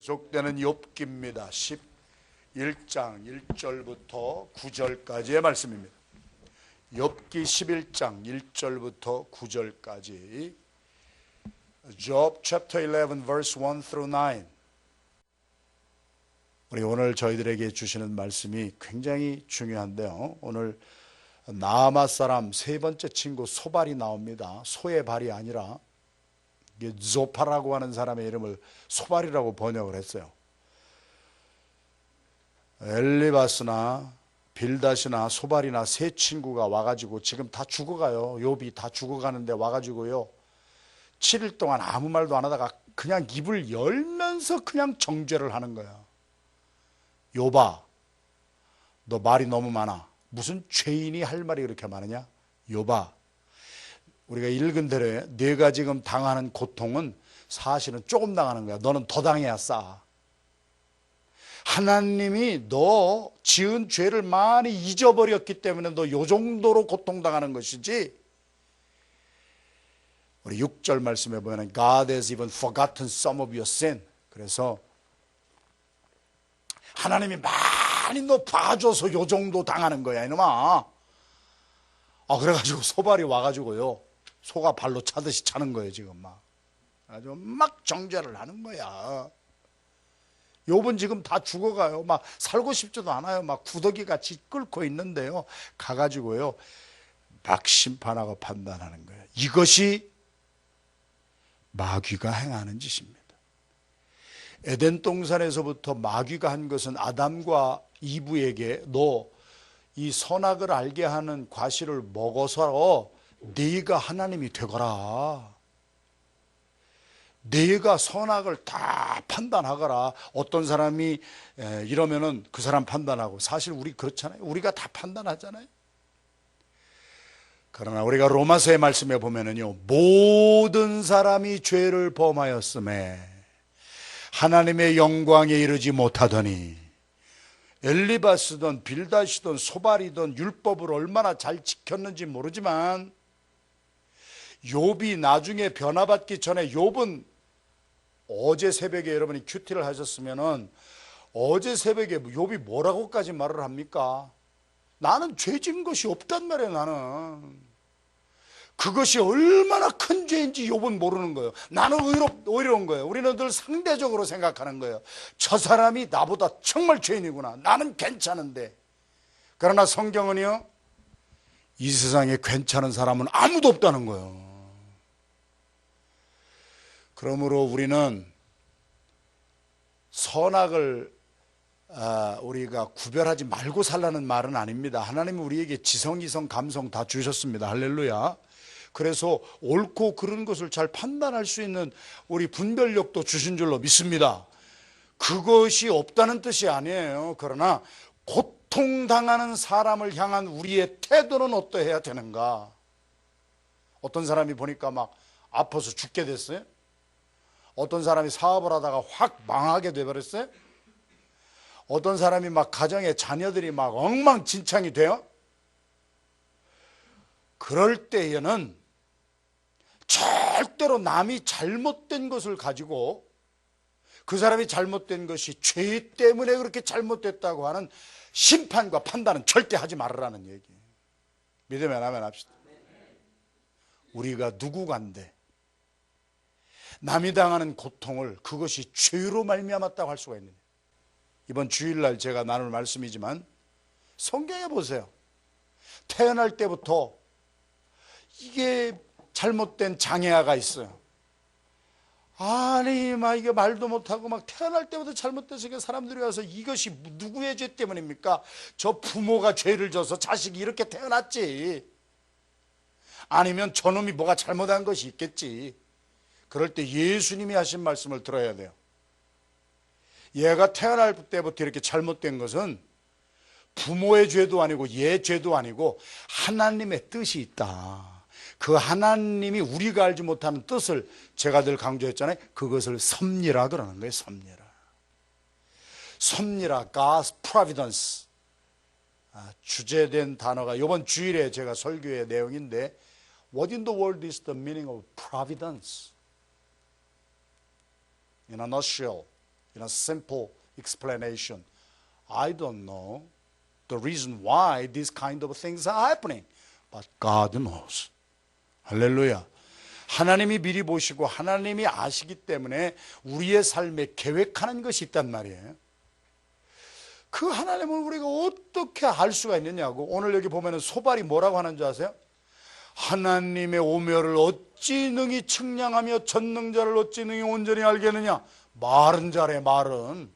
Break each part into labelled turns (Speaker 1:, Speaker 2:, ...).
Speaker 1: 계속되는 욥기입니다. 11장 1절부터 9절까지의 말씀입니다. 욥기 11장 1절부터 9절까지 Job chapter 11 verse 1 through 9. 우리 오늘 저희들에게 주시는 말씀이 굉장히 중요한데요. 오늘 나아마 사람 세 번째 친구 소발이 나옵니다. 소의 발이 아니라 조파라고 하는 사람의 이름을 소발이라고 번역을 했어요. 엘리바스나 빌닷이나 소발이나 세 친구가 와가지고 지금 다 죽어가요. 욥이 다 죽어가는데 와가지고요 7일 동안 아무 말도 안 하다가 그냥 입을 열면서 그냥 정죄를 하는 거야. 욥아, 너 말이 너무 많아. 무슨 죄인이 할 말이 그렇게 많으냐? 욥아, 우리가 읽은 대로 네가 지금 당하는 고통은 사실은 조금 당하는 거야. 너는 더 당해야 싸. 하나님이 너 지은 죄를 많이 잊어버렸기 때문에 너 요 정도로 고통당하는 것이지. 우리 6절 말씀에 보면 God has even forgotten some of your sin. 그래서 하나님이 많이 너 봐줘서 요 정도 당하는 거야 이놈아. 그래가지고 소발이 와가지고요 소가 발로 차듯이 차는 거예요. 지금 아주 막 정죄를 하는 거야. 욥은 지금 다 죽어가요. 막 살고 싶지도 않아요. 막 구더기 같이 끓고 있는데요 가가지고요 막 심판하고 판단하는 거예요. 이것이 마귀가 행하는 짓입니다. 에덴 동산에서부터 마귀가 한 것은 아담과 이브에게 너 이 선악을 알게 하는 과실을 먹어서 네가 하나님이 되거라. 네가 선악을 다 판단하거라. 어떤 사람이 이러면은 그 사람 판단하고, 사실 우리 그렇잖아요. 우리가 다 판단하잖아요. 그러나 우리가 로마서의 말씀에 보면은요 모든 사람이 죄를 범하였음에 하나님의 영광에 이르지 못하더니, 엘리바스든 빌닷이든 소발이든 율법을 얼마나 잘 지켰는지 모르지만 욥이 나중에 변화받기 전에, 욥은 어제 새벽에 여러분이 큐티를 하셨으면은 어제 새벽에 욥이 뭐라고까지 말을 합니까? 나는 죄진 것이 없단 말이에요. 나는 그것이 얼마나 큰 죄인지 욥은 모르는 거예요. 나는 의로운 거예요. 우리는 늘 상대적으로 생각하는 거예요. 저 사람이 나보다 정말 죄인이구나. 나는 괜찮은데. 그러나 성경은요 이 세상에 괜찮은 사람은 아무도 없다는 거예요. 그러므로 우리는 선악을 우리가 구별하지 말고 살라는 말은 아닙니다. 하나님은 우리에게 지성, 이성, 감성 다 주셨습니다. 할렐루야. 그래서 옳고 그른 것을 잘 판단할 수 있는 우리 분별력도 주신 줄로 믿습니다. 그것이 없다는 뜻이 아니에요. 그러나 고통당하는 사람을 향한 우리의 태도는 어떠해야 되는가? 어떤 사람이 보니까 막 아파서 죽게 됐어요. 어떤 사람이 사업을 하다가 확 망하게 돼버렸어요. 어떤 사람이 막 가정에 자녀들이 막 엉망진창이 돼요. 그럴 때에는 절대로 남이 잘못된 것을 가지고 그 사람이 잘못된 것이 죄 때문에 그렇게 잘못됐다고 하는 심판과 판단은 절대 하지 말으라는 얘기예요. 믿으면 아멘 합시다. 우리가 누구간데 남이 당하는 고통을 그것이 죄로 말미암았다고 할 수가 있느냐. 이번 주일날 제가 나눌 말씀이지만 성경에 보세요. 태어날 때부터 이게 잘못된 장애아가 있어요. 아니 막 이게 말도 못하고 막 태어날 때부터 잘못돼서 사람들이 와서 이것이 누구의 죄 때문입니까? 저 부모가 죄를 져서 자식이 이렇게 태어났지. 아니면 저놈이 뭐가 잘못한 것이 있겠지. 그럴 때 예수님이 하신 말씀을 들어야 돼요. 얘가 태어날 때부터 이렇게 잘못된 것은 부모의 죄도 아니고 얘 죄도 아니고 하나님의 뜻이 있다. 그 하나님이 우리가 알지 못하는 뜻을 제가 늘 강조했잖아요. 그것을 섭리라 그러는 거예요. 섭리라, God's providence. 주제된 단어가 이번 주일에 제가 설교의 내용인데, What in the world is the meaning of providence? In a nutshell, simple explanation. I don't know the reason why these kind of things are happening. But God knows. 할렐루야. 하나님이 미리 보시고 하나님이 아시기 때문에 우리의 삶에 계획하는 것이 있단 말이에요. 그 하나님을 우리가 어떻게 알 수가 있느냐고. 오늘 여기 보면은 소발이 뭐라고 하는 줄 아세요? 하나님의 오묘를 어찌 능히 측량하며 전능자를 어찌 능히 온전히 알겠느냐. 말은 잘해. 말은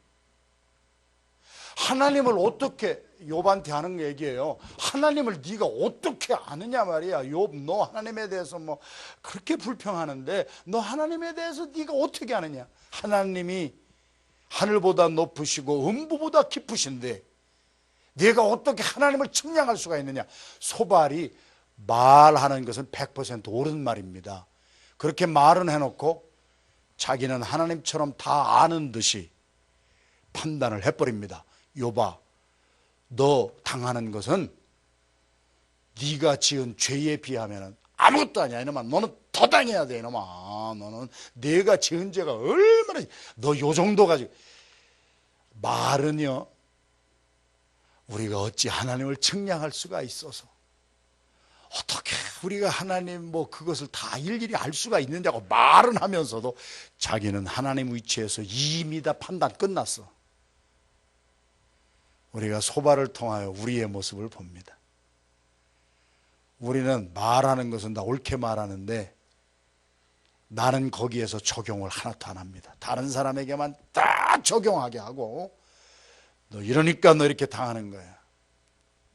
Speaker 1: 하나님을 어떻게, 욥한테 하는 얘기예요. 하나님을 네가 어떻게 아느냐 말이야. 욥, 너 하나님에 대해서 뭐 그렇게 불평하는데 너 하나님에 대해서 네가 어떻게 아느냐. 하나님이 하늘보다 높으시고 음부보다 깊으신데 네가 어떻게 하나님을 측량할 수가 있느냐. 소발이 말하는 것은 100% 옳은 말입니다. 그렇게 말은 해놓고 자기는 하나님처럼 다 아는 듯이 판단을 해버립니다. 욥아, 너 당하는 것은 네가 지은 죄에 비하면 아무것도 아니야. 이놈아, 너는 더 당해야 돼. 이놈아, 너는 내가 지은 죄가 얼마나, 너 요 정도 가지고. 말은요, 우리가 어찌 하나님을 측량할 수가 있어서 어떻게 우리가 하나님 뭐 그것을 다 일일이 알 수가 있느냐고 말은 하면서도 자기는 하나님 위치에서 이미 다 판단 끝났어. 우리가 소발을 통하여 우리의 모습을 봅니다. 우리는 말하는 것은 다 옳게 말하는데 나는 거기에서 적용을 하나도 안 합니다. 다른 사람에게만 다 적용하게 하고 너 이러니까 너 이렇게 당하는 거야.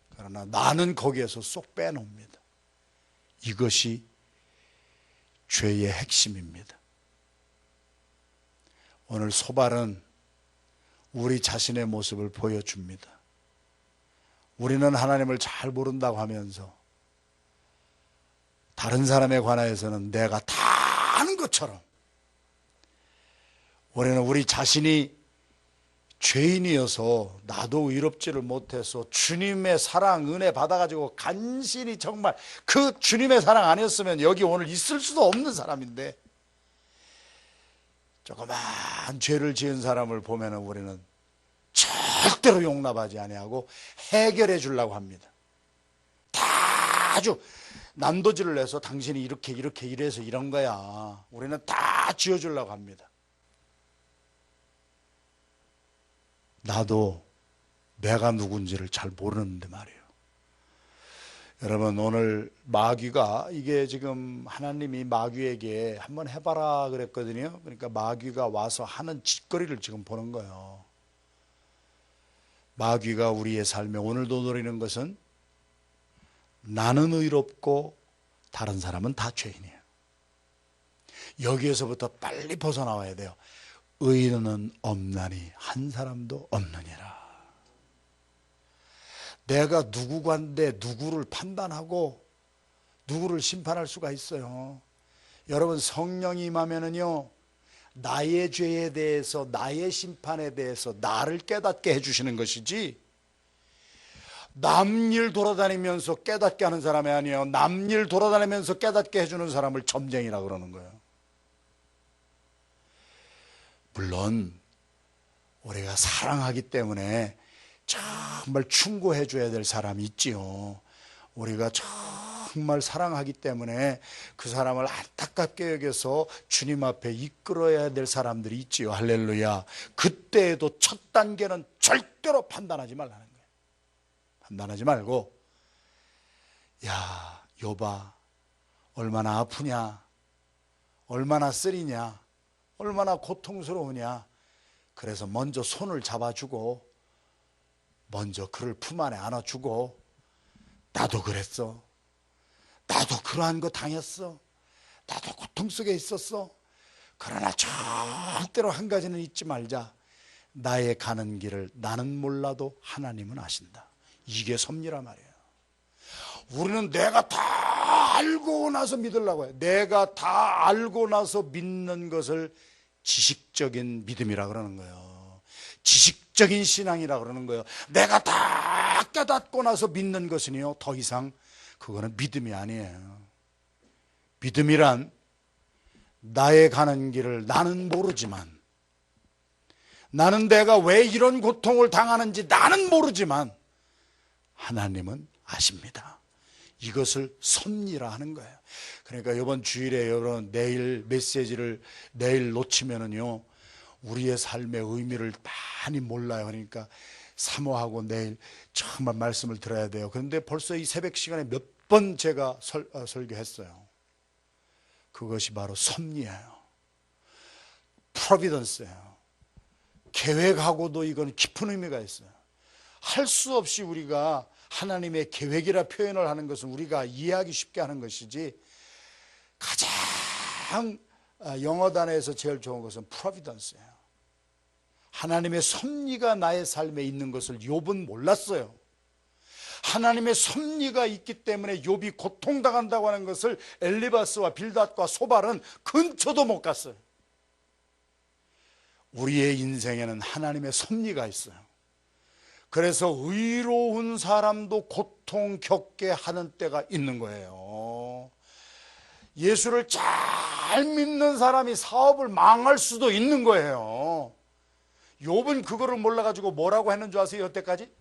Speaker 1: 그러나 나는 거기에서 쏙 빼놓습니다. 이것이 죄의 핵심입니다. 오늘 소발은 우리 자신의 모습을 보여줍니다. 우리는 하나님을 잘 모른다고 하면서 다른 사람에 관하여서는 내가 다 아는 것처럼 우리는 우리 자신이 죄인이어서 나도 의롭지를 못해서 주님의 사랑, 은혜 받아가지고 간신히 정말 그 주님의 사랑 아니었으면 여기 오늘 있을 수도 없는 사람인데 조그만 죄를 지은 사람을 보면 우리는 절대로 용납하지 아니하고 해결해 주려고 합니다. 다 아주 난도질을 해서 당신이 이렇게 이래서 이런 거야. 우리는 다 지어주려고 합니다. 나도 내가 누군지를 잘 모르는데 말이에요. 여러분, 오늘 마귀가, 이게 지금 하나님이 마귀에게 한번 해봐라 그랬거든요. 그러니까 마귀가 와서 하는 짓거리를 지금 보는 거예요. 마귀가 우리의 삶에 오늘도 노리는 것은 나는 의롭고 다른 사람은 다 죄인이에요. 여기에서부터 빨리 벗어나와야 돼요. 의인은 없나니 한 사람도 없느니라. 내가 누구관데 누구를 판단하고 누구를 심판할 수가 있어요. 여러분, 성령이 임하면은요, 나의 죄에 대해서, 나의 심판에 대해서 나를 깨닫게 해주시는 것이지, 남일 돌아다니면서 깨닫게 하는 사람이 아니에요. 남일 돌아다니면서 깨닫게 해주는 사람을 점쟁이라 그러는 거예요. 물론 우리가 사랑하기 때문에 정말 충고해 줘야 될 사람이 있지요. 우리가 정말 사랑하기 때문에 그 사람을 안타깝게 여겨서 주님 앞에 이끌어야 될 사람들이 있지요. 할렐루야. 그때에도 첫 단계는 절대로 판단하지 말라는 거예요. 판단하지 말고, 야, 욥아, 얼마나 아프냐, 얼마나 쓰리냐, 얼마나 고통스러우냐. 그래서 먼저 손을 잡아주고 먼저 그를 품 안에 안아주고, 나도 그랬어, 나도 그러한 거 당했어, 나도 고통 속에 있었어. 그러나 절대로 한 가지는 잊지 말자. 나의 가는 길을 나는 몰라도 하나님은 아신다. 이게 섭리란 말이에요. 우리는 내가 다 알고 나서 믿으려고 해요. 내가 다 알고 나서 믿는 것을 지식적인 믿음이라 그러는 거예요. 지식적인 신앙이라 그러는 거예요. 내가 다 깨닫고 나서 믿는 것은요, 더 이상 그거는 믿음이 아니에요. 믿음이란 나의 가는 길을 나는 모르지만 나는 내가 왜 이런 고통을 당하는지 나는 모르지만 하나님은 아십니다. 이것을 섭리라 하는 거예요. 그러니까 이번 주일에 여러분 내일 메시지를 내일 놓치면은요 우리의 삶의 의미를 많이 몰라요. 그러니까 사모하고 내일 정말 말씀을 들어야 돼요. 그런데 벌써 이 새벽 시간에 몇 번 제가 설교했어요. 그것이 바로 섭리예요. 프로비던스예요. 계획하고도 이건 깊은 의미가 있어요. 할 수 없이 우리가 하나님의 계획이라 표현을 하는 것은 우리가 이해하기 쉽게 하는 것이지, 가장 영어 단어에서 제일 좋은 것은 프로비던스예요. 하나님의 섭리가 나의 삶에 있는 것을 욥은 몰랐어요. 하나님의 섭리가 있기 때문에 욥이 고통당한다고 하는 것을 엘리바스와 빌닷과 소발은 근처도 못 갔어요. 우리의 인생에는 하나님의 섭리가 있어요. 그래서 의로운 사람도 고통 겪게 하는 때가 있는 거예요. 예수를 잘 믿는 사람이 사업을 망할 수도 있는 거예요. 욥은 그거를 몰라가지고 뭐라고 했는 줄 아세요? 여태까지?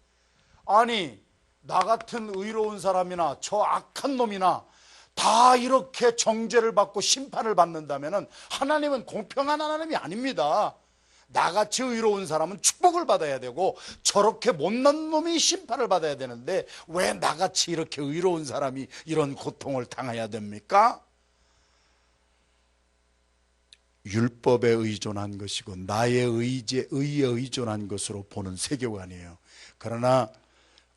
Speaker 1: 아니, 나 같은 의로운 사람이나 저 악한 놈이나 다 이렇게 정죄를 받고 심판을 받는다면 하나님은 공평한 하나님이 아닙니다. 나같이 의로운 사람은 축복을 받아야 되고 저렇게 못난 놈이 심판을 받아야 되는데 왜 나같이 이렇게 의로운 사람이 이런 고통을 당해야 됩니까? 율법에 의존한 것이고 나의 의에 의존한 것으로 보는 세계관이에요. 그러나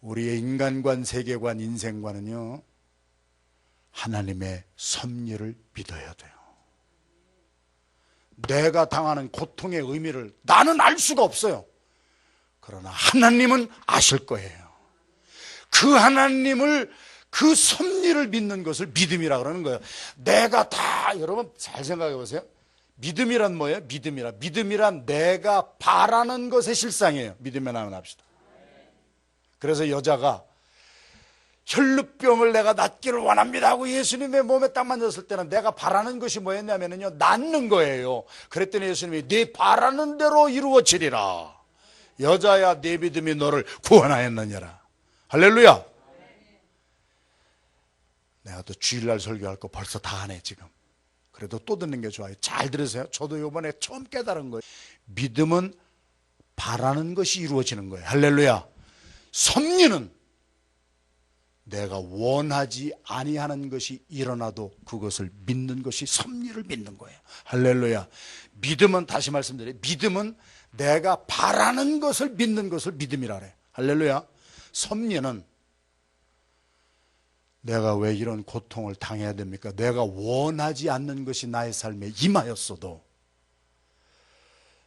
Speaker 1: 우리의 인간관, 세계관, 인생관은요 하나님의 섭리를 믿어야 돼요. 내가 당하는 고통의 의미를 나는 알 수가 없어요. 그러나 하나님은 아실 거예요. 그 하나님을, 그 섭리를 믿는 것을 믿음이라 그러는 거예요. 내가 다, 여러분 잘 생각해 보세요. 믿음이란 뭐예요? 믿음이란 내가 바라는 것의 실상이에요. 믿음만 하면 합시다. 그래서 여자가 혈루병을 내가 낫기를 원합니다 하고 예수님의 몸에 딱 만졌을 때는 내가 바라는 것이 뭐였냐면요, 낫는 거예요. 그랬더니 예수님이 네 바라는 대로 이루어지리라. 여자야, 네 믿음이 너를 구원하였느니라. 할렐루야. 내가 또 주일날 설교할 거 벌써 다 하네 지금. 그래도 또 듣는 게 좋아요. 잘 들으세요. 저도 이번에 처음 깨달은 거예요. 믿음은 바라는 것이 이루어지는 거예요. 할렐루야. 섭리는 내가 원하지 아니하는 것이 일어나도 그것을 믿는 것이 섭리를 믿는 거예요. 할렐루야. 믿음은, 다시 말씀드려요, 믿음은 내가 바라는 것을 믿는 것을 믿음이라 그래요. 할렐루야. 섭리는 내가 왜 이런 고통을 당해야 됩니까? 내가 원하지 않는 것이 나의 삶에 임하였어도,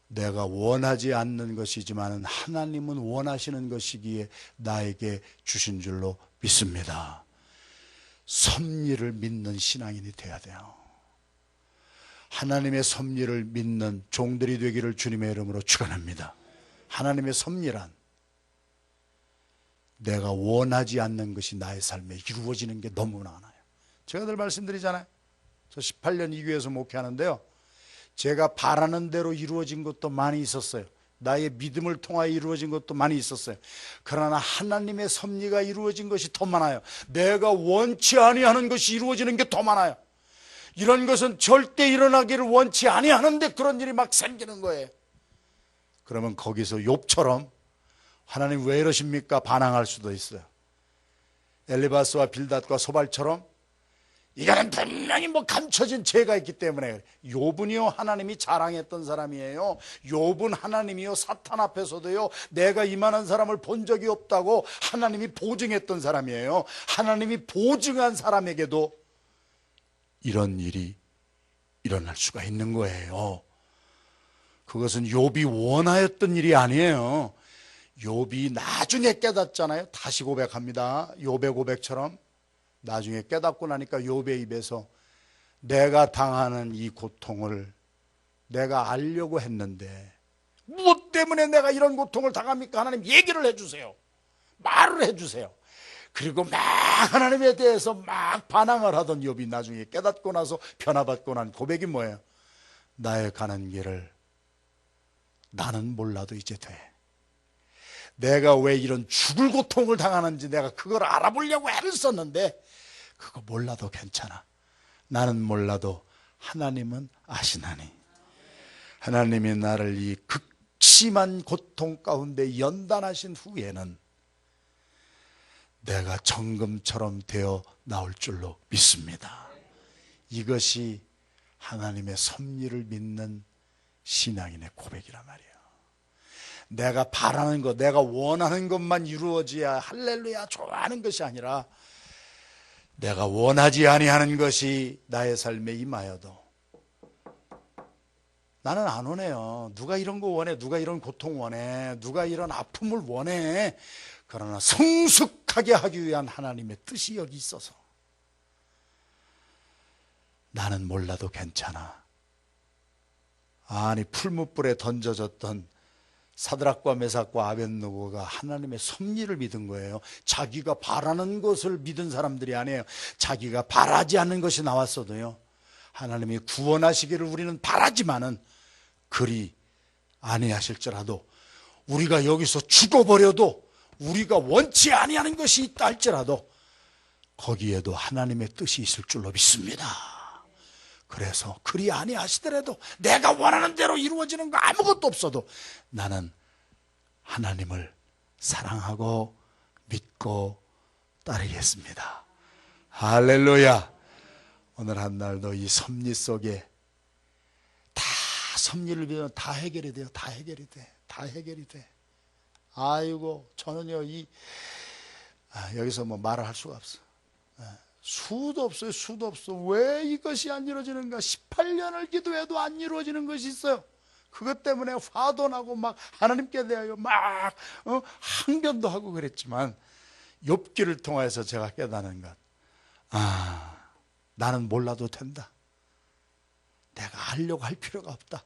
Speaker 1: 내가 원하지 않는 것이지만 하나님은 원하시는 것이기에 나에게 주신 줄로 믿습니다. 섭리를 믿는 신앙인이 돼야 돼요. 하나님의 섭리를 믿는 종들이 되기를 주님의 이름으로 축원합니다. 하나님의 섭리란 내가 원하지 않는 것이 나의 삶에 이루어지는 게 너무나 많아요. 제가 늘 말씀드리잖아요. 저 18년 이 교회에서 목회하는데요, 제가 바라는 대로 이루어진 것도 많이 있었어요. 나의 믿음을 통하여 이루어진 것도 많이 있었어요. 그러나 하나님의 섭리가 이루어진 것이 더 많아요. 내가 원치 아니하는 것이 이루어지는 게 더 많아요. 이런 것은 절대 일어나기를 원치 아니하는데 그런 일이 막 생기는 거예요. 그러면 거기서 욥처럼 하나님 왜 이러십니까? 반항할 수도 있어요. 엘리바스와 빌닷과 소발처럼 이거는 분명히 뭐 감춰진 죄가 있기 때문에. 욥은요 하나님이 자랑했던 사람이에요. 욥은 하나님이요 사탄 앞에서도요 내가 이만한 사람을 본 적이 없다고 하나님이 보증했던 사람이에요. 하나님이 보증한 사람에게도 이런 일이 일어날 수가 있는 거예요. 그것은 욥이 원하였던 일이 아니에요. 욥이 나중에 깨닫잖아요. 다시 고백합니다. 욥의 고백처럼 나중에 깨닫고 나니까 욥의 입에서 내가 당하는 이 고통을 내가 알려고 했는데 무엇 때문에 내가 이런 고통을 당합니까? 하나님 얘기를 해주세요. 말을 해주세요. 그리고 막 하나님에 대해서 막 반항을 하던 욥이 나중에 깨닫고 나서 변화받고 난 고백이 뭐예요? 나의 가는 길을 나는 몰라도 이제 돼. 내가 왜 이런 죽을 고통을 당하는지 내가 그걸 알아보려고 애를 썼는데 그거 몰라도 괜찮아. 나는 몰라도 하나님은 아시나니. 하나님이 나를 이 극심한 고통 가운데 연단하신 후에는 내가 정금처럼 되어 나올 줄로 믿습니다. 이것이 하나님의 섭리를 믿는 신앙인의 고백이란 말이에요. 내가 바라는 것, 내가 원하는 것만 이루어져야 할렐루야 좋아하는 것이 아니라 내가 원하지 아니하는 것이 나의 삶에 임하여도 나는 안 원해요. 누가 이런 거 원해? 누가 이런 고통 원해? 누가 이런 아픔을 원해? 그러나 성숙하게 하기 위한 하나님의 뜻이 여기 있어서 나는 몰라도 괜찮아. 아니 풀무불에 던져졌던 사드락과 메삭과 아벳느고가 하나님의 섭리를 믿은 거예요. 자기가 바라는 것을 믿은 사람들이 아니에요. 자기가 바라지 않는 것이 나왔어도요, 하나님이 구원하시기를 우리는 바라지만은 그리 아니하실지라도, 우리가 여기서 죽어버려도 우리가 원치 아니하는 것이 있다 할지라도 거기에도 하나님의 뜻이 있을 줄로 믿습니다. 그래서 그리 아니하시더라도 내가 원하는 대로 이루어지는 거 아무것도 없어도 나는 하나님을 사랑하고 믿고 따르겠습니다. 할렐루야. 오늘 한 날도 이 섭리 속에 다 섭리를 믿으면 다 해결이 돼요. 다 해결이 돼. 다 해결이 돼. 아이고 저는요 여기서 뭐 말을 할 수가 없어. 수도 없어요. 수도 없어. 왜 이것이 안 이루어지는가? 18년을 기도해도 안 이루어지는 것이 있어요. 그것 때문에 화도 나고 막 하나님께 대하여 막 항변도 하고 그랬지만 욥기를 통해서 제가 깨닫는 것, 나는 몰라도 된다. 내가 알려고 할 필요가 없다.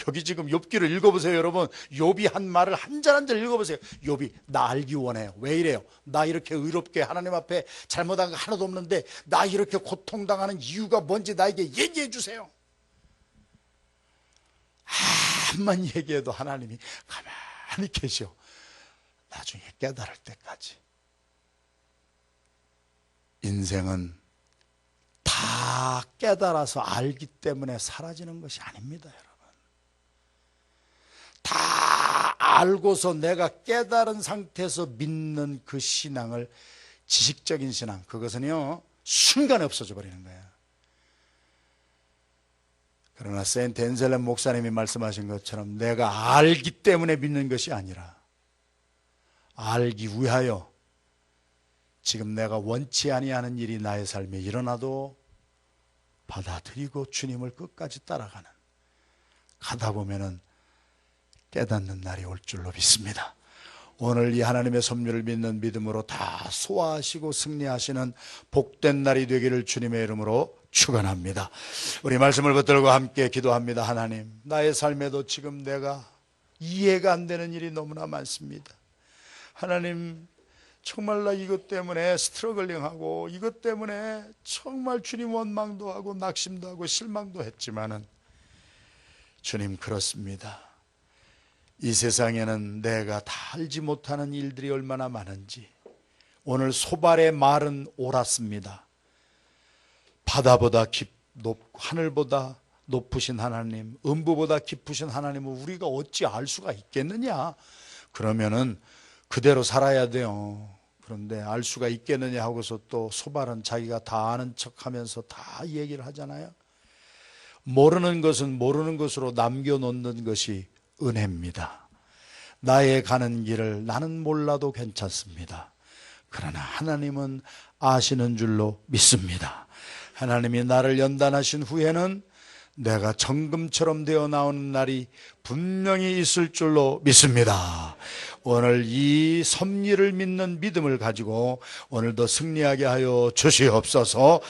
Speaker 1: 여기 지금 욥기를 읽어보세요. 여러분, 욥이 한 말을 한 절 한 절 읽어보세요. 욥이 나 알기 원해요. 왜 이래요? 나 이렇게 의롭게 하나님 앞에 잘못한 거 하나도 없는데 나 이렇게 고통당하는 이유가 뭔지 나에게 얘기해 주세요. 한만 얘기해도 하나님이 가만히 계셔. 나중에 깨달을 때까지. 인생은 다 깨달아서 알기 때문에 사라지는 것이 아닙니다, 여러분. 다 알고서 내가 깨달은 상태에서 믿는 그 신앙을, 지식적인 신앙, 그것은요 순간에 없어져 버리는 거예요. 그러나 세인트 앤셀렘 목사님이 말씀하신 것처럼 내가 알기 때문에 믿는 것이 아니라 알기 위하여 지금 내가 원치 아니하는 일이 나의 삶에 일어나도 받아들이고 주님을 끝까지 따라가는, 가다 보면은 깨닫는 날이 올 줄로 믿습니다. 오늘 이 하나님의 섭리를 믿는 믿음으로 다 소화하시고 승리하시는 복된 날이 되기를 주님의 이름으로 축원합니다. 우리 말씀을 붙들고 함께 기도합니다. 하나님, 나의 삶에도 지금 내가 이해가 안 되는 일이 너무나 많습니다. 하나님, 정말 나 이것 때문에 스트러글링하고 이것 때문에 정말 주님 원망도 하고 낙심도 하고 실망도 했지만은 주님, 그렇습니다. 이 세상에는 내가 다 알지 못하는 일들이 얼마나 많은지. 오늘 소발의 말은 옳았습니다. 바다보다 하늘보다 높으신 하나님, 음부보다 깊으신 하나님을 우리가 어찌 알 수가 있겠느냐? 그러면은 그대로 살아야 돼요. 그런데 알 수가 있겠느냐 하고서 또 소발은 자기가 다 아는 척하면서 다 얘기를 하잖아요. 모르는 것은 모르는 것으로 남겨놓는 것이 은혜입니다. 나의 가는 길을 나는 몰라도 괜찮습니다. 그러나 하나님은 아시는 줄로 믿습니다. 하나님이 나를 연단하신 후에는 내가 정금처럼 되어 나오는 날이 분명히 있을 줄로 믿습니다. 오늘 이 섭리를 믿는 믿음을 가지고 오늘도 승리하게 하여 주시옵소서.